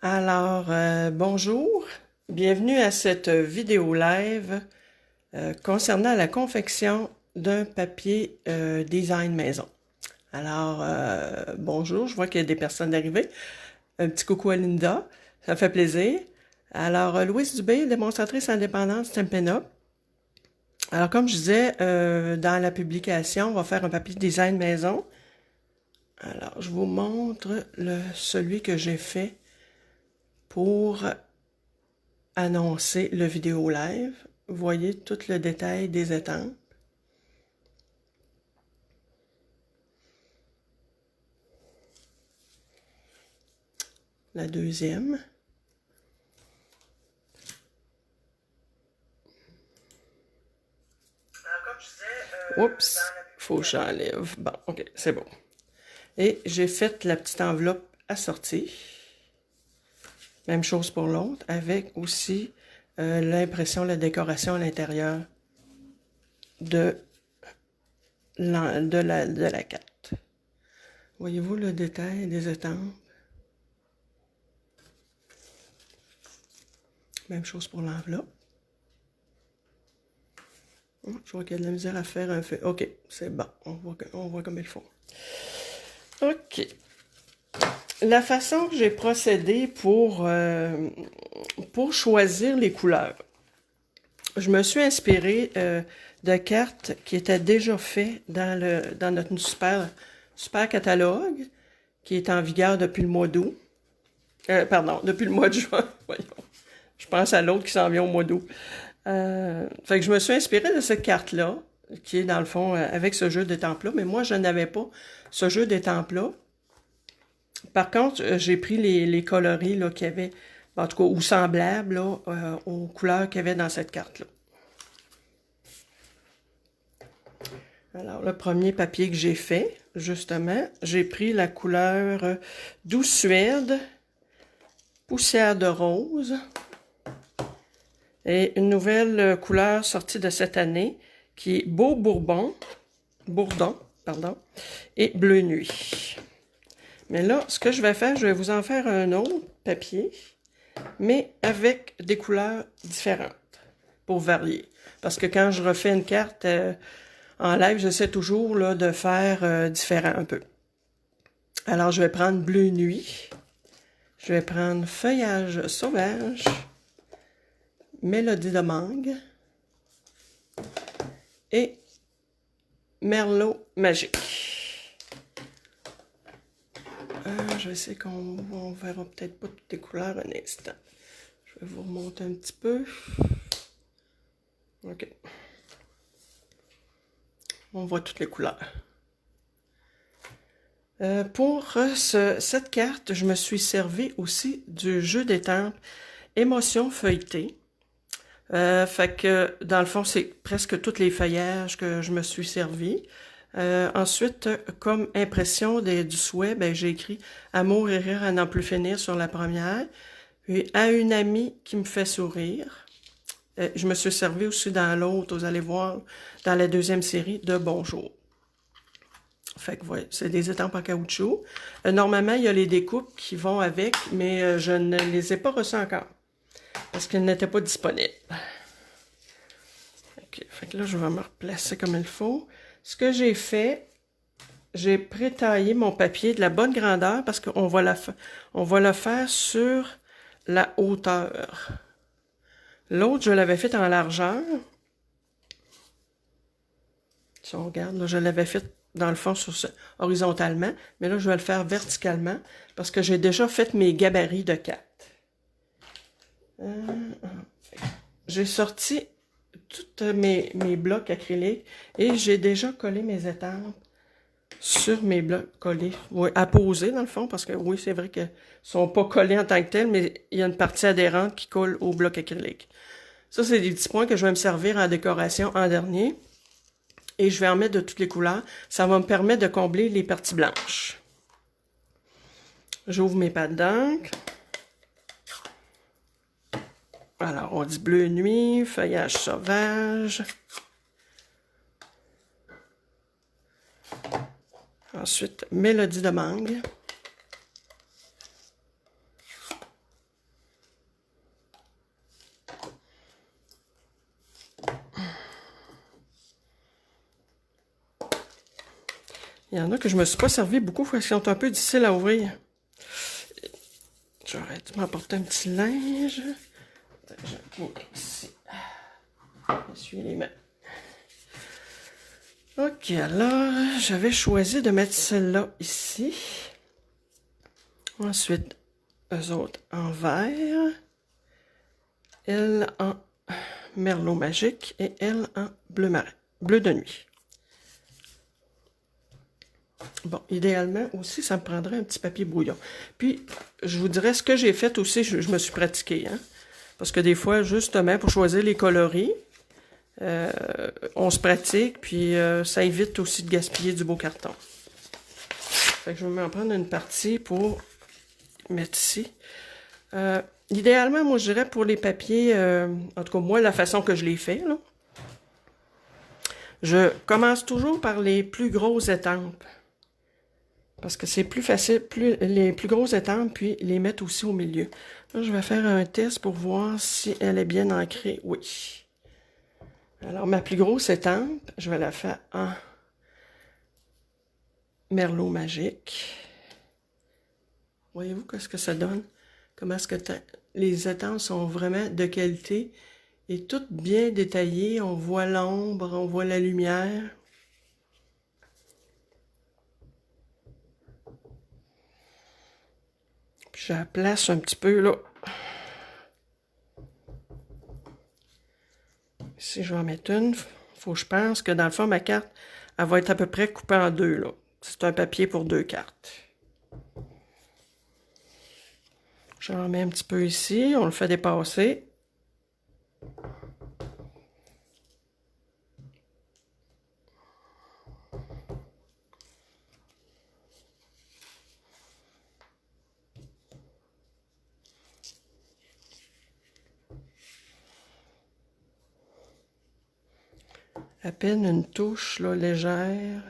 Alors, bonjour, bienvenue à cette vidéo live concernant la confection d'un papier design maison. Alors, bonjour, je vois qu'il y a des personnes arrivées. Un petit coucou à Linda, ça me fait plaisir. Alors, Louise Dubé, démonstratrice indépendante Stampin' Up. Alors, comme je disais, dans la publication, on va faire un papier design maison. Alors, je vous montre celui que j'ai fait pour annoncer le vidéo live. Vous voyez tout le détail des étampes. La deuxième. Oups, faut que j'enlève. Bon, ok, c'est bon. Et j'ai fait la petite enveloppe assortie. Même chose pour l'autre, avec aussi l'impression, la décoration à l'intérieur de la carte. Voyez-vous le détail des étampes? Même chose pour l'enveloppe. Je vois qu'il y a de la misère à faire un fait. OK, c'est bon. On voit comme il faut. OK. La façon que j'ai procédé pour choisir les couleurs. Je me suis inspirée de cartes qui étaient déjà faites dans notre super catalogue, qui est en vigueur depuis le mois d'août. Pardon, depuis le mois de juin. Voyons. Je pense à l'autre qui s'en vient au mois d'août. Fait que je me suis inspirée de cette carte-là, qui est dans le fond avec ce jeu d'étampes-là, mais moi, je n'avais pas ce jeu d'étampes-là. Par contre, j'ai pris les coloris là, qu'il y avait, en tout cas, ou semblables là, aux couleurs qu'il y avait dans cette carte-là. Alors, le premier papier que j'ai fait, justement, j'ai pris la couleur Douce Suède, Poussière de rose, et une nouvelle couleur sortie de cette année, qui est Bourdon, pardon, et Bleu Nuit. Mais là, ce que je vais faire, je vais vous en faire un autre papier, mais avec des couleurs différentes, pour varier. Parce que quand je refais une carte en live, j'essaie toujours là, de faire différent un peu. Alors, je vais prendre Bleu Nuit, je vais prendre Feuillage Sauvage, Mélodie de mangue et Merlot Magique. Je vais essayer qu'on verra peut-être pas toutes les couleurs un instant. Je vais vous remonter un petit peu. OK. On voit toutes les couleurs. Pour cette carte, je me suis servi aussi du jeu d'étampes Émotion feuilletée. Fait que, dans le fond, c'est presque tous les feuillages que je me suis servi. Ensuite, comme impression du souhait, ben, j'ai écrit « Amour et rire à n'en plus finir » sur la première. Puis « À une amie qui me fait sourire ». Je me suis servi aussi dans l'autre, vous allez voir, dans la deuxième série de « Bonjour ». Fait que voilà, c'est des étampes en caoutchouc. Normalement, il y a les découpes qui vont avec, mais je ne les ai pas reçues encore parce qu'elles n'étaient pas disponibles. OK, fait que là, je vais me replacer comme il faut. Ce que j'ai fait, j'ai prétaillé mon papier de la bonne grandeur parce qu'on va le faire sur la hauteur. L'autre, je l'avais fait en largeur. Si on regarde, là, je l'avais fait dans le fond horizontalement, mais là, je vais le faire verticalement parce que j'ai déjà fait mes gabarits de 4. J'ai sorti tous mes blocs acryliques et j'ai déjà collé mes étampes sur mes blocs collés. Oui, à poser dans le fond, parce que oui, c'est vrai qu'ils ne sont pas collés en tant que tels, mais il y a une partie adhérente qui colle au bloc acrylique. Ça, c'est des petits points que je vais me servir en décoration en dernier. Et je vais en mettre de toutes les couleurs. Ça va me permettre de combler les parties blanches. J'ouvre mes pattes d'encre. Alors, on dit bleu nuit, feuillage sauvage. Ensuite, mélodie de mangue. Il y en a que je me suis pas servi beaucoup parce qu'ils sont un peu difficiles à ouvrir. J'aurais dû m'apporter un petit linge. J'ai ici. Essuyer les mains. Ok, alors, j'avais choisi de mettre celle-là ici. Ensuite, eux autres en vert. Elle en merlot magique et elle en bleu marin, bleu de nuit. Bon, idéalement aussi, ça me prendrait un petit papier brouillon. Puis, je vous dirais ce que j'ai fait aussi, je me suis pratiquée, hein. Parce que des fois, justement, pour choisir les coloris, on se pratique, puis ça évite aussi de gaspiller du beau carton. Fait que je vais m'en prendre une partie pour mettre ici. Idéalement, moi, je dirais pour les papiers, en tout cas, moi, la façon que je les fais, là, je commence toujours par les plus grosses étampes. Parce que c'est plus facile, les plus grosses étampes, puis les mettre aussi au milieu. Là, je vais faire un test pour voir si elle est bien ancrée. Oui. Alors, ma plus grosse étampe, je vais la faire en merlot magique. Voyez-vous qu'est-ce que ça donne? Comment est-ce que les étampes sont vraiment de qualité et toutes bien détaillées. On voit l'ombre, on voit la lumière. Puis je la place un petit peu là. Si je vais en mettre une, faut que je pense que dans le fond, ma carte, elle va être à peu près coupée en deux, là. C'est un papier pour 2 cartes. J'en mets un petit peu ici, on le fait dépasser. À peine une touche là, légère.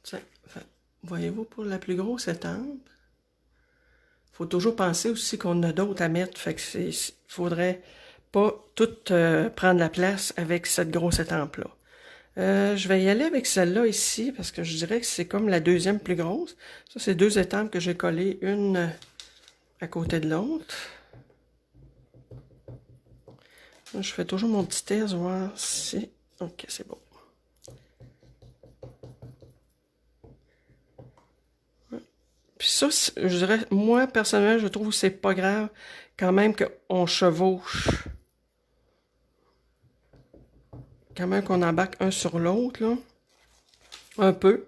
Tiens, voyez-vous pour la plus grosse étampe? Faut toujours penser aussi qu'on a d'autres à mettre. Fait que faudrait pas tout prendre la place avec cette grosse étampe-là. Je vais y aller avec celle-là ici parce que je dirais que c'est comme la deuxième plus grosse. Ça, c'est 2 étampes que j'ai collées, une à côté de l'autre. Je fais toujours mon petit test, voir si... Ok, c'est bon. Puis ça, je dirais, moi, personnellement, je trouve que c'est pas grave quand même qu'on chevauche. Quand même qu'on embarque un sur l'autre, là. Un peu.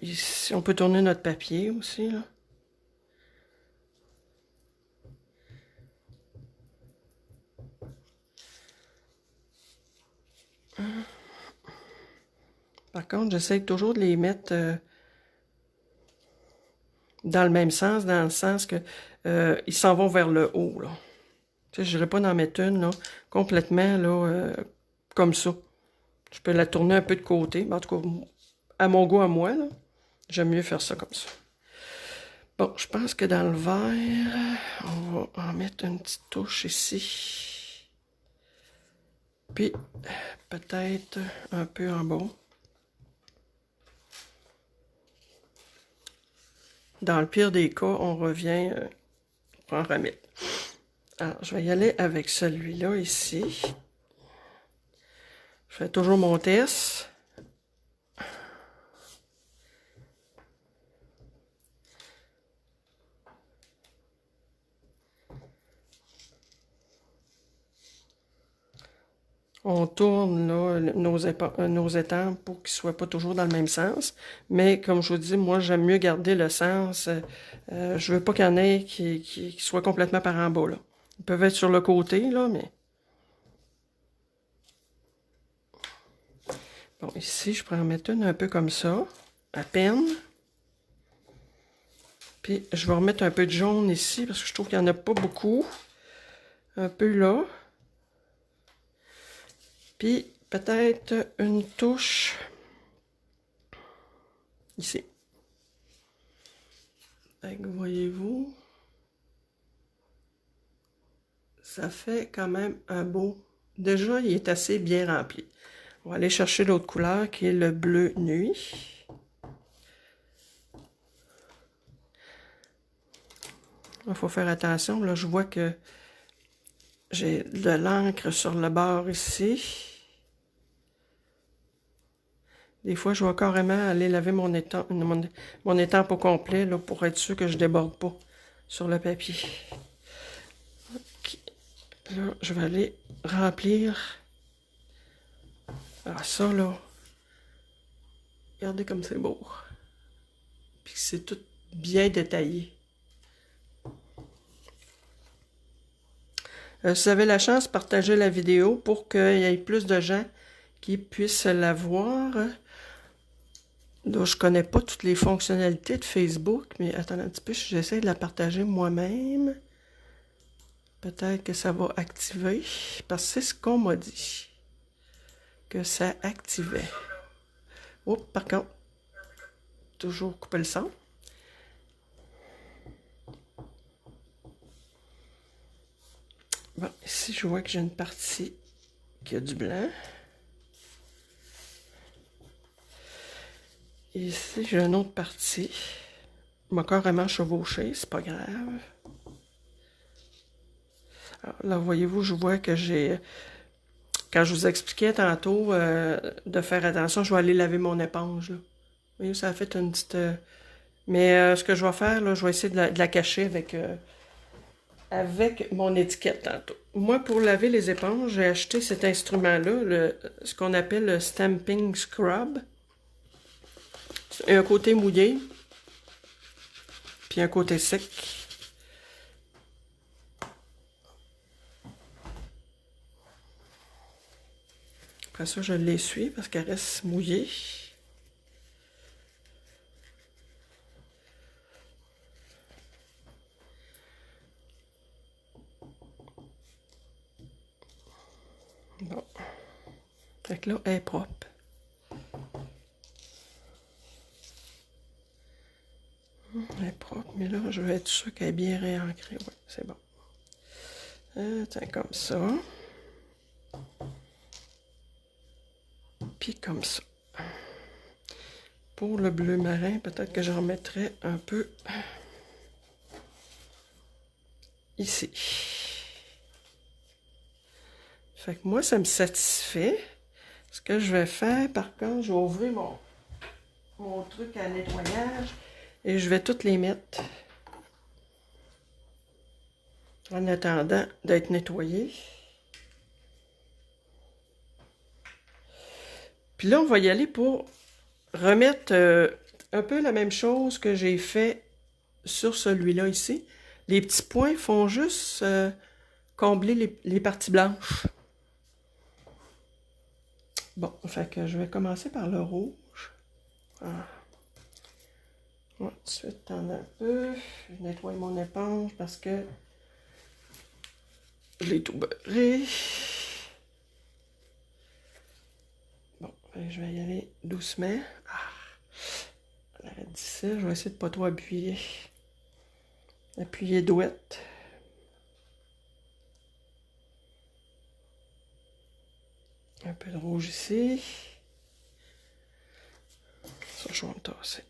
Ici, on peut tourner notre papier aussi, là. Par contre, j'essaie toujours de les mettre dans le même sens, dans le sens que ils s'en vont vers le haut, là. Tu sais, je n'irai pas d'en mettre une, là, complètement, là, comme ça. Je peux la tourner un peu de côté. En tout cas, à mon goût, à moi, là, j'aime mieux faire ça comme ça. Bon, je pense que dans le vert, on va en mettre une petite touche ici. Puis, peut-être un peu en bas. Dans le pire des cas, on revient pour en remettre. Alors, je vais y aller avec celui-là ici. Je fais toujours mon test. On tourne là, nos étampes pour qu'ils ne soient pas toujours dans le même sens. Mais comme je vous dis, moi, j'aime mieux garder le sens. Je veux pas qu'il y en ait qui soient complètement par en bas, là. Ils peuvent être sur le côté, là, mais... Bon, ici, je pourrais en mettre une un peu comme ça, à peine. Puis, je vais remettre un peu de jaune ici, parce que je trouve qu'il n'y en a pas beaucoup. Un peu là. Puis, peut-être une touche ici. Voyez-vous, ça fait quand même un beau... Déjà, il est assez bien rempli. On va aller chercher l'autre couleur qui est le bleu nuit. Il faut faire attention. Là, je vois que j'ai de l'encre sur le bord ici. Des fois, je vais carrément aller laver mon étampe au complet là, pour être sûr que je ne déborde pas sur le papier. Okay. Là, je vais aller remplir. Alors ça, là, regardez comme c'est beau. Puis c'est tout bien détaillé. Si vous avez la chance, partagez la vidéo pour qu'il y ait plus de gens qui puissent la voir. Donc, je connais pas toutes les fonctionnalités de Facebook, mais attendez un petit peu, j'essaie de la partager moi-même. Peut-être que ça va activer, parce que c'est ce qu'on m'a dit, que ça activait. Oh, par contre, toujours couper le son. Bon, ici, je vois que j'ai une partie qui a du blanc. Ici, j'ai une autre partie. Il m'a carrément chevauché, c'est pas grave. Alors, là, voyez-vous, je vois que j'ai... Quand je vous expliquais tantôt de faire attention, je vais aller laver mon éponge. Là. Vous voyez, ça a fait une petite... Mais ce que je vais faire, là, je vais essayer de la cacher avec mon étiquette tantôt. Moi, pour laver les éponges, j'ai acheté cet instrument-là, ce qu'on appelle le Stamping Scrub. Un côté mouillé, puis un côté sec. Après ça, je l'essuie parce qu'elle reste mouillée. Bon. Fait que là, elle est propre. Elle est propre, mais là, je vais être sûr qu'elle est bien réancrée. Oui, c'est bon. Tiens, comme ça. Puis comme ça. Pour le bleu marin, peut-être que j'en mettrai un peu ici. Fait que moi, ça me satisfait. Ce que je vais faire, par contre, je vais ouvrir mon truc à nettoyage et je vais toutes les mettre en attendant d'être nettoyées. Puis là, on va y aller pour remettre un peu la même chose que j'ai fait sur celui-là ici. Les petits points font juste combler les parties blanches. Bon, fait que je vais commencer par le rouge. Ah. Ouais, tout de suite, t'en as un peu. Je nettoie mon éponge parce que je l'ai tout beurré. Bon, je vais y aller doucement. Ah, l'arrêt d'ici, je vais essayer de pas trop appuyer. Appuyer douette. Un peu de rouge ici. Ça, je vais me tasser.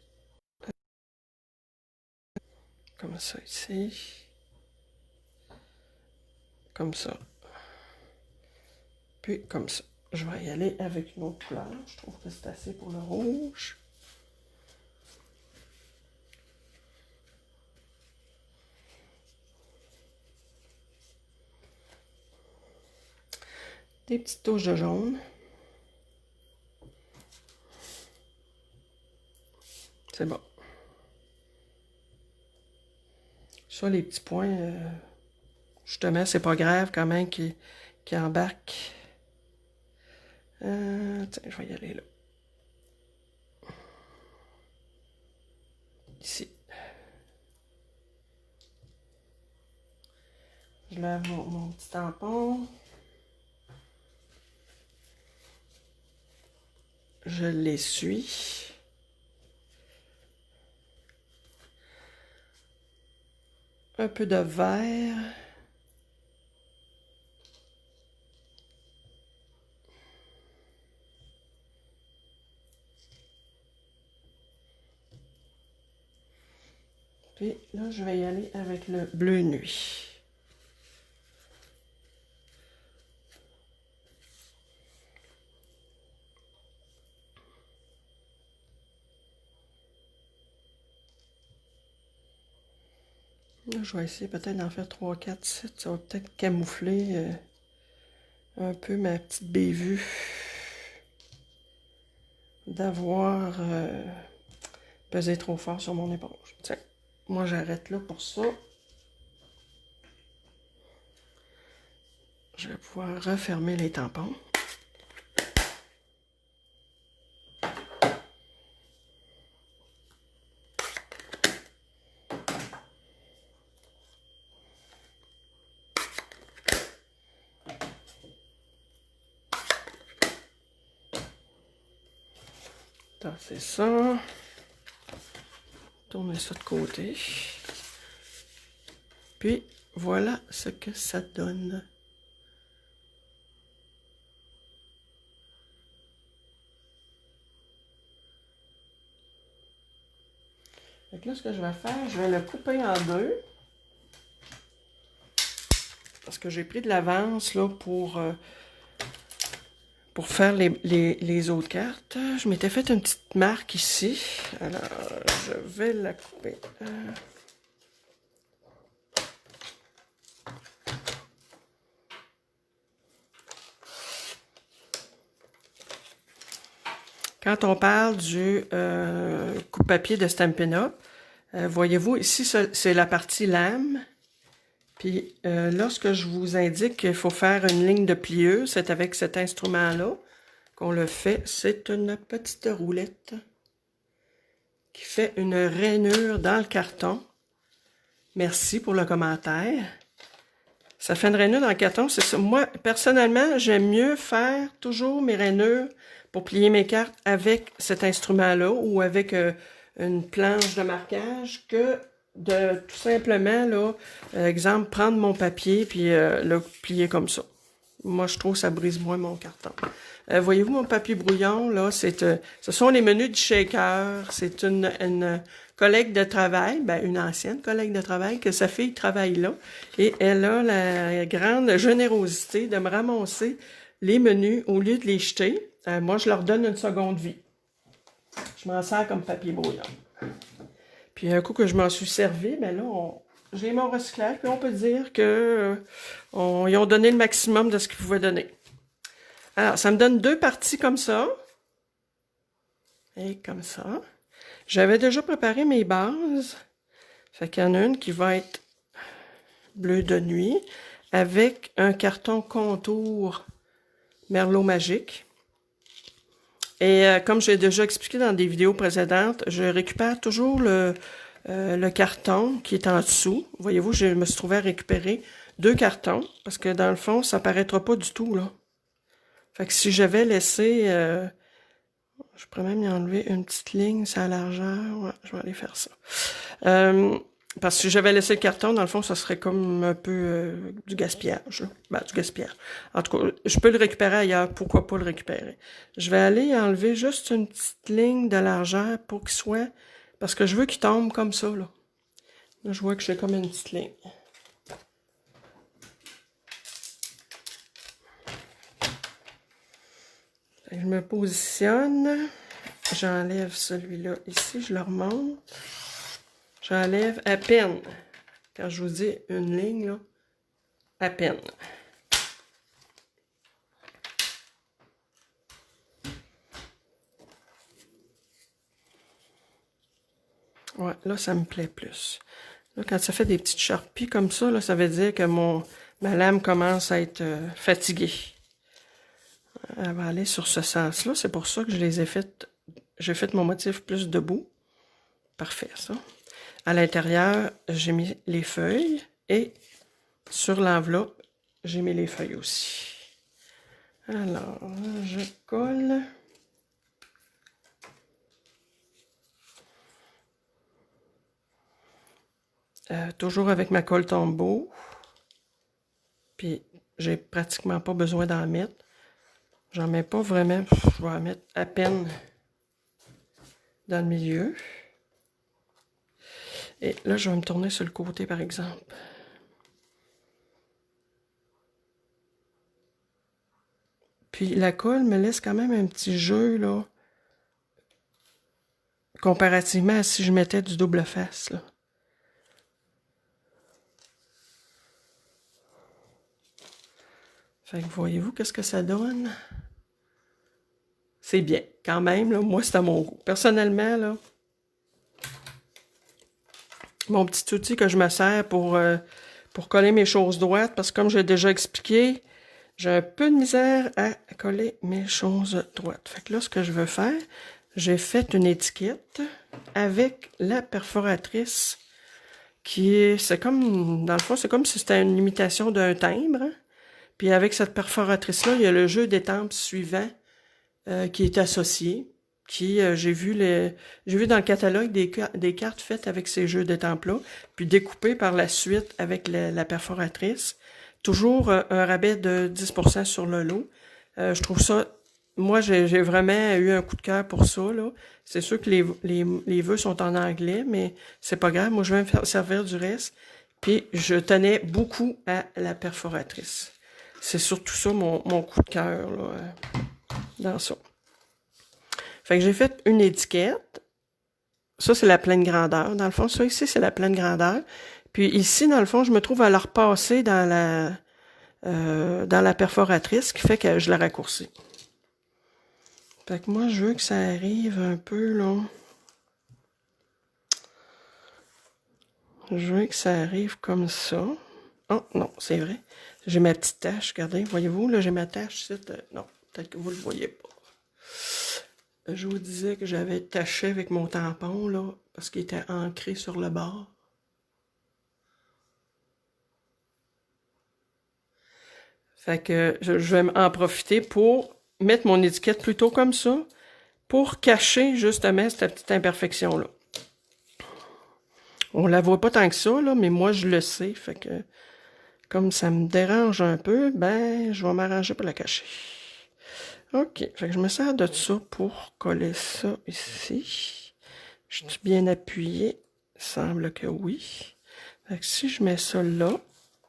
Comme ça ici. Comme ça. Puis comme ça. Je vais y aller avec une autre couleur. Je trouve que c'est assez pour le rouge. Des petites touches de jaune. C'est bon. Ça, les petits points, justement, c'est pas grave quand même qui embarquent. Tiens, je vais y aller là. Ici. Je lave mon petit tampon. Je l'essuie. un peu de vert. Puis là, je vais y aller avec le bleu nuit. Là, je vais essayer peut-être d'en faire 3, 4, 7. Ça va peut-être camoufler un peu ma petite bévue d'avoir pesé trop fort sur mon éponge. Tiens, moi j'arrête là pour ça. Je vais pouvoir refermer les tampons. C'est ça. Tournez ça de côté. Puis, voilà ce que ça donne. Donc là, ce que je vais faire, je vais le couper en deux. Parce que j'ai pris de l'avance là pour faire les autres cartes. Je m'étais fait une petite marque ici. Alors, je vais la couper. Quand on parle du coupe-papier de Stampin' Up, voyez-vous, ici, c'est la partie lame. Puis, lorsque je vous indique qu'il faut faire une ligne de plieuse, c'est avec cet instrument-là qu'on le fait. C'est une petite roulette qui fait une rainure dans le carton. Merci pour le commentaire. Ça fait une rainure dans le carton, c'est ça. Moi, personnellement, j'aime mieux faire toujours mes rainures pour plier mes cartes avec cet instrument-là ou avec une planche de marquage que de tout simplement, là, exemple, prendre mon papier puis le plier comme ça. Moi, je trouve que ça brise moins mon carton. Voyez-vous mon papier brouillon, là, ce sont les menus du shaker. C'est une collègue de travail, ben une ancienne collègue de travail, que sa fille travaille là. Et elle a la grande générosité de me ramasser les menus au lieu de les jeter. Moi, je leur donne une seconde vie. Je m'en sers comme papier brouillon. Puis un coup que je m'en suis servi, ben là, j'ai mon recyclage, puis on peut dire que ils ont donné le maximum de ce qu'ils pouvaient donner. Alors, ça me donne deux parties comme ça. Et comme ça. J'avais déjà préparé mes bases. Fait qu'il y en a une qui va être bleu de nuit avec un carton contour Merlot magique. Et comme j'ai déjà expliqué dans des vidéos précédentes, je récupère toujours le carton qui est en dessous. Voyez-vous, je me suis trouvé à récupérer deux cartons parce que dans le fond, ça paraîtra pas du tout, là. Fait que si j'avais laissé... je pourrais même y enlever une petite ligne sur la largeur. Ouais, je vais aller faire ça. Parce que si j'avais laissé le carton, dans le fond, ça serait comme un peu du gaspillage. Là. Ben, du gaspillage. En tout cas, je peux le récupérer ailleurs. Pourquoi pas le récupérer? Je vais aller enlever juste une petite ligne de largeur pour qu'il soit... Parce que je veux qu'il tombe comme ça, là. Là, je vois que j'ai comme une petite ligne. Je me positionne. J'enlève celui-là ici. Je le remonte. J'enlève à peine. Quand je vous dis une ligne, là, à peine. Ouais, là, ça me plaît plus. Là, quand ça fait des petites charpies comme ça, là, ça veut dire que ma lame commence à être fatiguée. Elle va aller sur ce sens-là. C'est pour ça que je les ai faites. J'ai fait mon motif plus debout. Parfait, ça. À l'intérieur, j'ai mis les feuilles. Et sur l'enveloppe, j'ai mis les feuilles aussi. Alors, je colle. toujours avec ma colle Tombow. Puis, j'ai pratiquement pas besoin d'en mettre. J'en mets pas vraiment. Je vais en mettre à peine dans le milieu. Et là, je vais me tourner sur le côté, par exemple. Puis la colle me laisse quand même un petit jeu, là, comparativement à si je mettais du double face, là. Fait que voyez-vous qu'est-ce que ça donne? C'est bien, quand même, là. Moi, c'est à mon goût. Personnellement, là, mon petit outil que je me sers pour coller mes choses droites, parce que comme j'ai déjà expliqué, j'ai un peu de misère à coller mes choses droites. Fait que là, ce que je veux faire, j'ai fait une étiquette avec la perforatrice qui est, c'est comme, dans le fond, c'est comme si c'était une imitation d'un timbre, hein. Puis avec cette perforatrice-là, il y a le jeu d'étampes suivant qui est associé, qui, j'ai vu dans le catalogue des cartes faites avec ces jeux d'étampes-là, puis découpées par la suite avec la perforatrice. Toujours un rabais de 10% sur le lot. Je trouve ça, moi j'ai vraiment eu un coup de cœur pour ça, là. C'est sûr que les vœux sont en anglais, mais c'est pas grave, moi je vais me faire servir du reste. Puis je tenais beaucoup à la perforatrice. C'est surtout ça mon coup de cœur, là, dans ça. Fait que j'ai fait une étiquette. Ça, c'est la pleine grandeur. Dans le fond, ça ici, c'est la pleine grandeur. Puis ici, dans le fond, je me trouve à la repasser dans la perforatrice, ce qui fait que je la raccourcis. Fait que moi, je veux que ça arrive un peu, là. Je veux que ça arrive comme ça. Oh, non, c'est vrai. J'ai ma petite tache, regardez, voyez-vous, là, j'ai ma tache ici. Non, peut-être que vous le voyez pas. Je vous disais que j'avais taché avec mon tampon, là, parce qu'il était ancré sur le bord. Fait que je vais en profiter pour mettre mon étiquette plutôt comme ça, pour cacher justement cette petite imperfection-là. On la voit pas tant que ça, là, mais moi je le sais, fait que comme ça me dérange un peu, ben je vais m'arranger pour la cacher. Ok, fait que je me sers de ça pour coller ça ici. Je suis bien appuyé, il semble que oui. Fait que si je mets ça là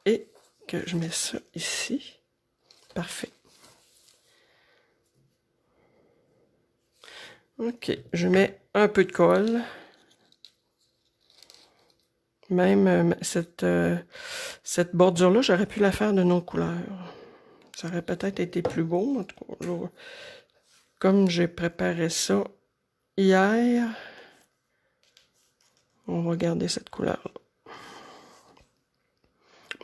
et que je mets ça ici, parfait. Ok, je mets un peu de colle. Même cette bordure-là, j'aurais pu la faire d'une autre couleur. Ça aurait peut-être été plus beau, en tout cas. Là, comme j'ai préparé ça hier, on va garder cette couleur-là.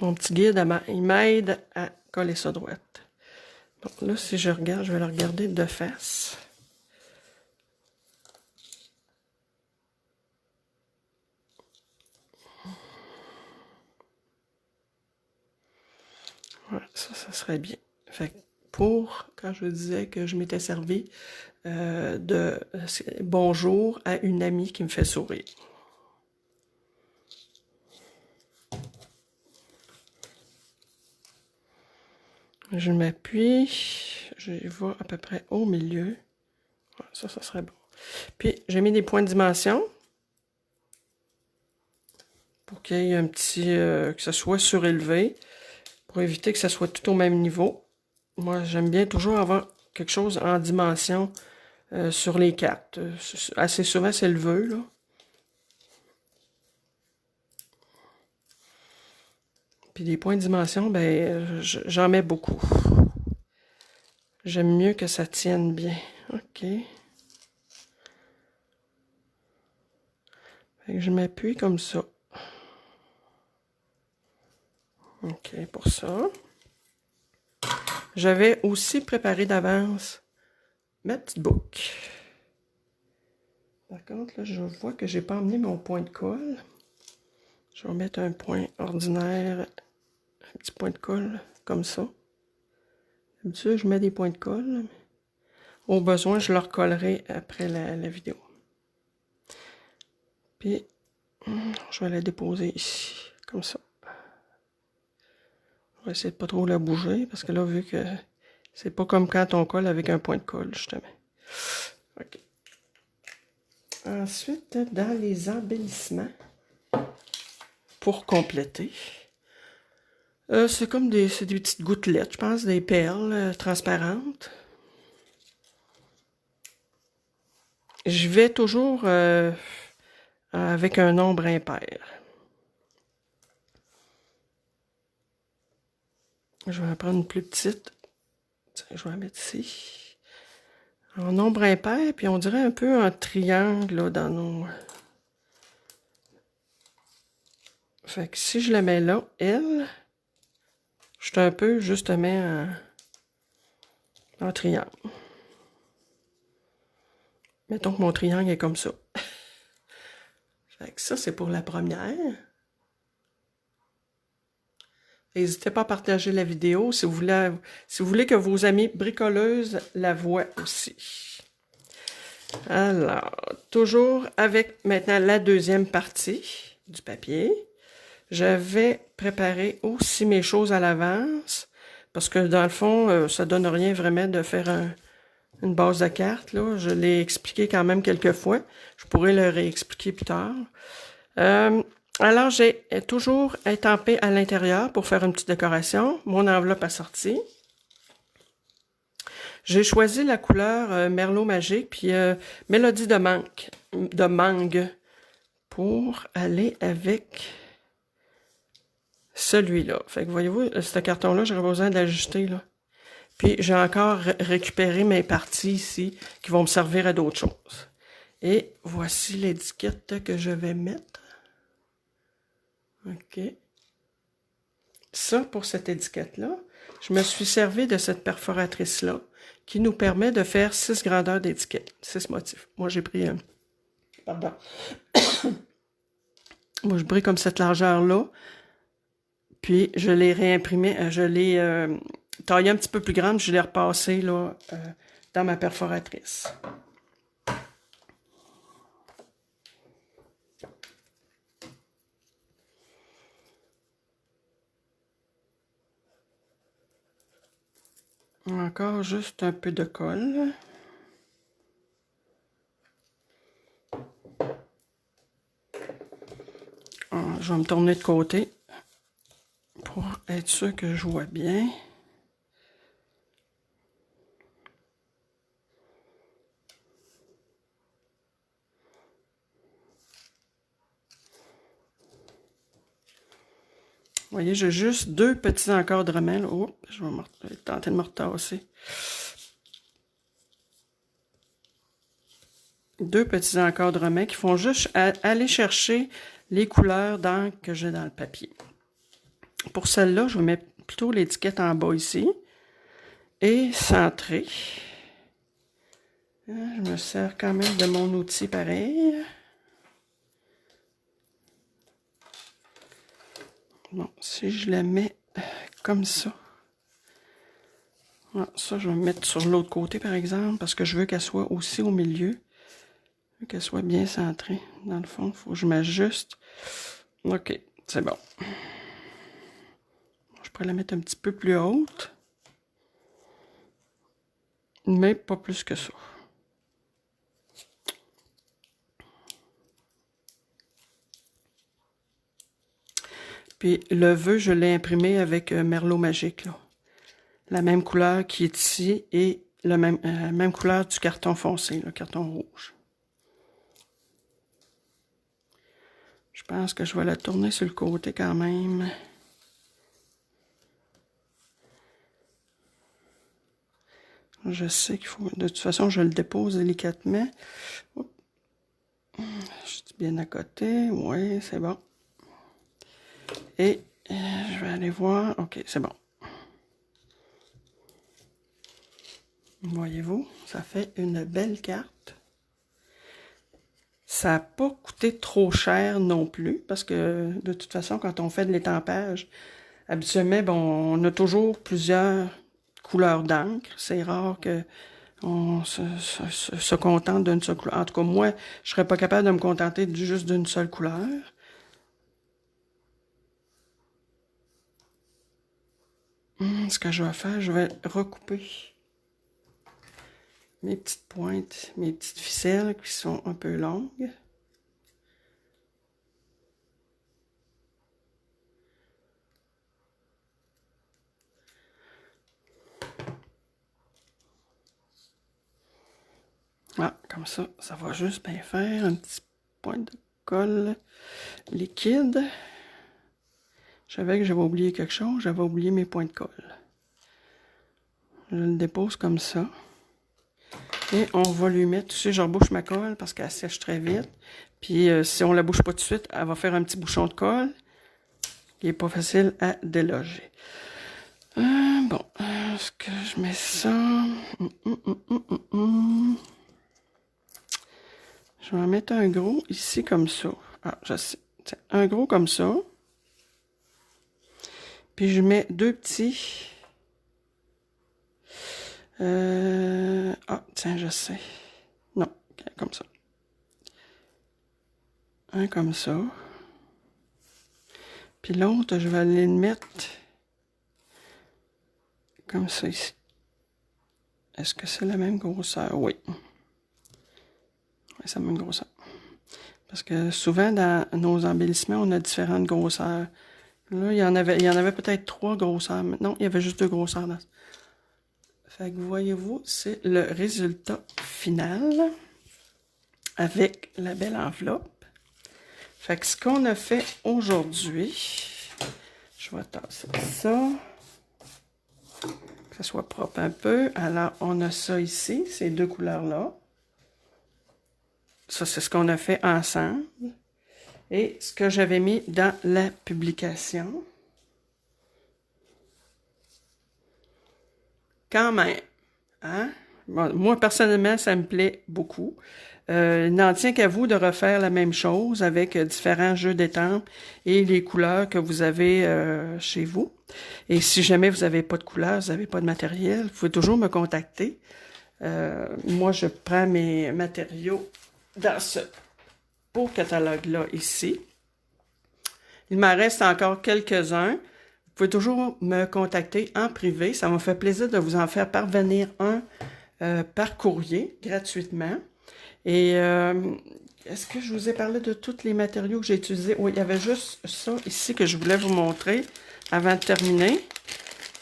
Mon petit guide, il m'aide à coller ça droite. Bon, là, si je regarde, je vais le regarder de face. Ouais, ça serait bien. Fait que quand je disais que je m'étais servi de bonjour à une amie qui me fait sourire. Je m'appuie, je vais à peu près au milieu. Ça serait bon. Puis, j'ai mis des points de dimension pour qu'il y ait un petit, que ça soit surélevé, pour éviter que ça soit tout au même niveau. Moi, j'aime bien toujours avoir quelque chose en dimension sur les cartes. Assez souvent, c'est le vœu, là. Puis des points de dimension, ben, j'en mets beaucoup. J'aime mieux que ça tienne bien. OK. Fait que je m'appuie comme ça. OK, pour ça. J'avais aussi préparé d'avance ma petite boucle. Par contre, là, je vois que j'ai pas emmené mon point de colle. Je vais mettre un point ordinaire, un petit point de colle, comme ça. D'habitude, je mets des points de colle. Au besoin, je le recollerai après la vidéo. Puis, Je vais la déposer ici, comme ça. On va essayer de pas trop la bouger, parce que là, vu que c'est pas comme quand on colle avec un point de colle, justement. OK. Ensuite, dans les embellissements, pour compléter, c'est comme des petites gouttelettes, je pense, des perles transparentes. Je vais toujours avec un nombre impair. Je vais en prendre une plus petite. Tiens, je vais la mettre ici. En nombre impair, puis on dirait un peu un triangle là, dans nos... Fait que si je la mets là, elle, je suis un peu justement en triangle. Mettons que mon triangle est comme ça. Fait que ça, c'est pour la première. N'hésitez pas à partager la vidéo si vous voulez que vos amies bricoleuses la voient aussi. Alors, toujours avec maintenant la deuxième partie du papier. Je vais préparer aussi mes choses à l'avance parce que dans le fond, ça donne rien vraiment de faire une base de cartes. Là. Je l'ai expliqué quand même quelques fois. Je pourrais le réexpliquer plus tard. Alors, j'ai toujours étampé à l'intérieur pour faire une petite décoration. Mon enveloppe assortie. J'ai choisi la couleur Merlot Magique puis Mélodie de mangue pour aller avec celui-là. Fait que voyez-vous, ce carton-là, j'aurais besoin d'ajuster là. Puis j'ai encore récupéré mes parties ici qui vont me servir à d'autres choses. Et voici l'étiquette que je vais mettre. OK. Ça, pour cette étiquette-là, je me suis servi de cette perforatrice-là qui nous permet de faire 6 grandeurs d'étiquette, 6 motifs. Moi, j'ai pris... pardon. Moi, j'ai pris comme cette largeur-là. Puis, je l'ai réimprimé, je l'ai taillé un petit peu plus grande, je l'ai repassé là, dans ma perforatrice. Encore juste un peu de colle. Je vais me tourner de côté pour être sûr que je vois bien. Vous voyez, j'ai juste 2 petits encadrements. Là. Oh, je vais tenter de me retasser. 2 petits encadrements qui font juste aller chercher les couleurs d'encre que j'ai dans le papier. Pour celle-là, je vais mettre plutôt l'étiquette en bas ici. Et centrer. Je me sers quand même de mon outil pareil. Bon, si je la mets comme ça. Ça, je vais me mettre sur l'autre côté, par exemple, parce que je veux qu'elle soit aussi au milieu. Je veux qu'elle soit bien centrée. Dans le fond, il faut que je m'ajuste. OK, c'est bon. Je pourrais la mettre un petit peu plus haute. Mais pas plus que ça. Puis le vœu, je l'ai imprimé avec Merlot Magique, là. La même couleur qui est ici et la même couleur du carton foncé, le carton rouge. Je pense que je vais la tourner sur le côté quand même. Je sais qu'il faut... De toute façon, je le dépose délicatement. Oups. Je suis bien à côté. Oui, c'est bon. Et je vais aller voir. OK, c'est bon. Voyez-vous, ça fait une belle carte. Ça n'a pas coûté trop cher non plus, parce que de toute façon, quand on fait de l'étampage, habituellement, bon, on a toujours plusieurs couleurs d'encre. C'est rare on se contente d'une seule couleur. En tout cas, moi, je serais pas capable de me contenter juste d'une seule couleur. Ce que je vais faire, je vais recouper mes petites pointes, mes petites ficelles qui sont un peu longues. Ah, comme ça va juste bien faire un petit point de colle liquide. Je savais que j'avais oublié quelque chose, j'avais oublié mes points de colle. Je le dépose comme ça. Et on va lui mettre, tu sais, je rebouche ma colle parce qu'elle sèche très vite. Puis si on la bouche pas tout de suite, elle va faire un petit bouchon de colle qui est pas facile à déloger. Bon, est-ce que je mets ça? Je vais en mettre un gros ici comme ça. Ah, je sais. Tiens, un gros comme ça. Puis je mets deux petits. Ah, tiens, je sais. Non, comme ça. Un comme ça. Puis l'autre, je vais aller le mettre comme ça ici. Est-ce que c'est la même grosseur? Oui. Oui, c'est la même grosseur. Parce que souvent, dans nos embellissements, on a différentes grosseurs. Là, il y en avait peut-être 3 grosseurs. Non, il y avait juste 2 grosseurs dans ça. Fait que voyez-vous, c'est le résultat final avec la belle enveloppe. Fait que ce qu'on a fait aujourd'hui, je vais tasser ça, que ça soit propre un peu. Alors, on a ça ici, ces deux couleurs-là. Ça, c'est ce qu'on a fait ensemble. Et ce que j'avais mis dans la publication. Quand même, hein? Bon, moi, personnellement, ça me plaît beaucoup. Il n'en tient qu'à vous de refaire la même chose avec différents jeux d'étampes et les couleurs que vous avez chez vous. Et si jamais vous n'avez pas de couleurs, vous n'avez pas de matériel, vous pouvez toujours me contacter. Moi, je prends mes matériaux dans ce beau catalogue-là ici. Il m'en reste encore quelques-uns. Vous pouvez toujours me contacter en privé. Ça m'a fait plaisir de vous en faire parvenir un par courrier gratuitement. Et est-ce que je vous ai parlé de tous les matériaux que j'ai utilisés? Oui, il y avait juste ça ici que je voulais vous montrer avant de terminer.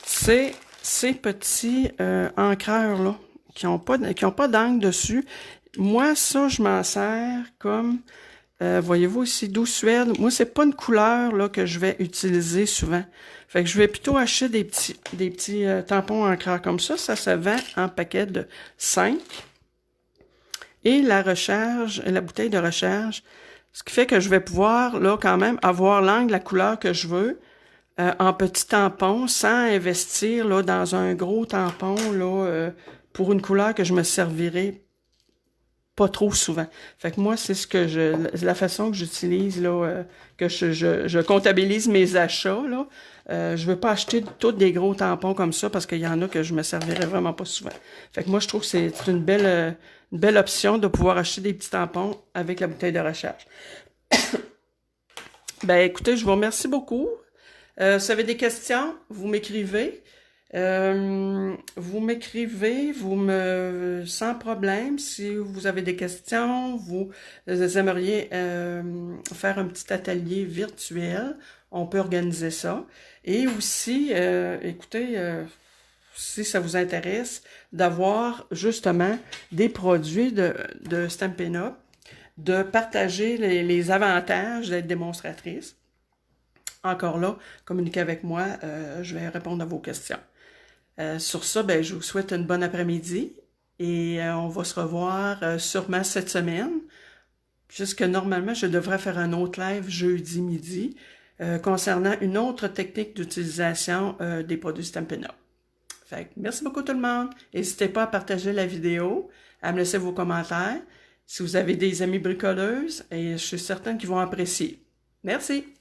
C'est ces petits encreurs-là qui n'ont pas d'angle dessus. Moi, ça, je m'en sers comme... voyez-vous ici, Douce Suède. Moi, c'est pas une couleur là que je vais utiliser souvent. Fait que je vais plutôt acheter des petits tampons encreurs comme ça. Ça se vend en paquet de 5. Et la recharge, la bouteille de recharge, ce qui fait que je vais pouvoir là quand même avoir l'angle, la couleur que je veux en petit tampon sans investir là dans un gros tampon là pour une couleur que je me servirai pas trop souvent. Fait que moi, c'est la façon que j'utilise, là, que je comptabilise mes achats, là. Je veux pas acheter tous des gros tampons comme ça parce qu'il y en a que je me servirais vraiment pas souvent. Fait que moi, je trouve que c'est une belle option de pouvoir acheter des petits tampons avec la bouteille de recharge. Ben, écoutez, je vous remercie beaucoup. Si vous avez des questions, vous m'écrivez. Vous m'écrivez, sans problème, si vous avez des questions, vous aimeriez faire un petit atelier virtuel, on peut organiser ça. Et aussi, écoutez, si ça vous intéresse, d'avoir justement des produits de Stampin' Up, de partager les avantages d'être démonstratrice. Encore là, communiquez avec moi, je vais répondre à vos questions. Sur ça, ben, je vous souhaite une bonne après-midi et on va se revoir sûrement cette semaine, puisque normalement, je devrais faire un autre live jeudi midi concernant une autre technique d'utilisation des produits Stampin' Up. Fait que, merci beaucoup tout le monde. N'hésitez pas à partager la vidéo, à me laisser vos commentaires si vous avez des amis bricoleuses et je suis certaine qu'ils vont apprécier. Merci!